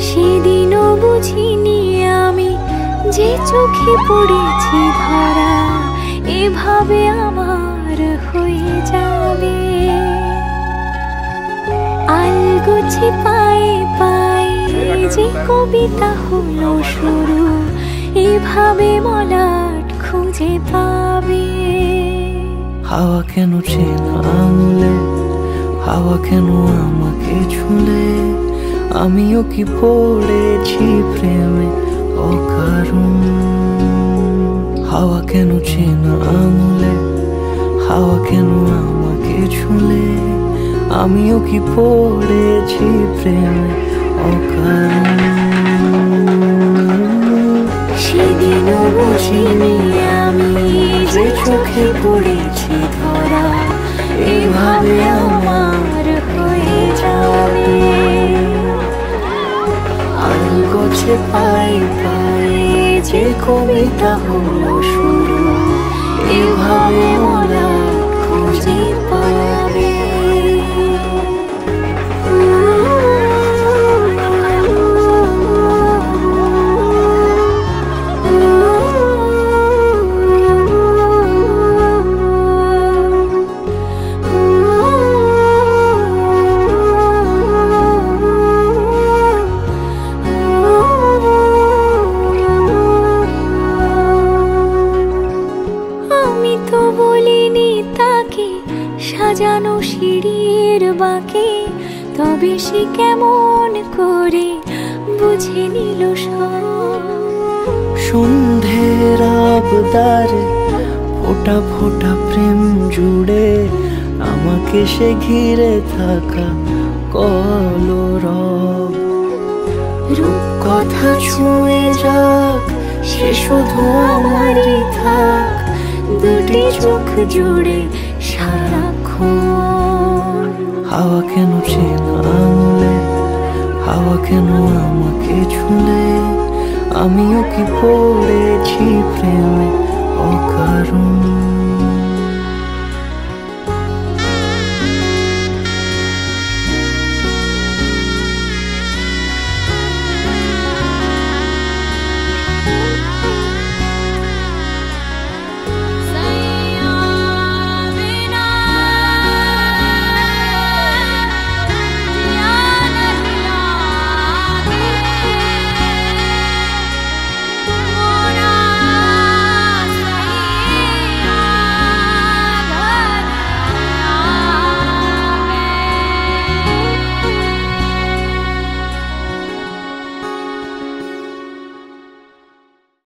সেদিনও বুঝিনি আমি যে চোখে পড়েছি ধরা এভাবে আমার হয়ে যাবে। আলগোছে পায়ে পায়ে যে কবিতা হলো শুরু এভাবে মলাট খুঁজে পাবে। হাওয়া কেন চেনা আঙুলে, হাওয়া কেন আমাকে ছুলে, আমিও কি পড়েছি প্রেমে অকারণ। হাওয়া কেন চেনা আঙুলে, হাওয়া কেন আমাকে ছুলে, আমিও কি পড়েছি প্রেমে অকারণ। সেদিনও বুঝিনি আমি যে চোখে পড়েছি ধরা এভাবে আমার হয়ে যাবে। আলগোছে পায়ে পায়ে যে কবিতা হলো শুরু এভাবে ওরা খুঁজে পাবে। আমি তো বলিনি তাকে সাজানো সিঁড়ির বাঁকে, তবে সে কেমন করে বুঝে নিল সব। সন্ধ্যের আবদারে ফোটা ফোটা প্রেম জুড়ে আমাকে সে ঘিরে থাকা কলরব। রূপকথা ছুঁয়ে যাক সে শুধু আমারই থাক, দুটি চোখ জুড়ে সারাক্ষণ। হাওয়া কেন চেনা আঙুলে, হাওয়া কেন আমাকে ছুলে, আমিও কি পড়েছি প্রেমে অকারণ।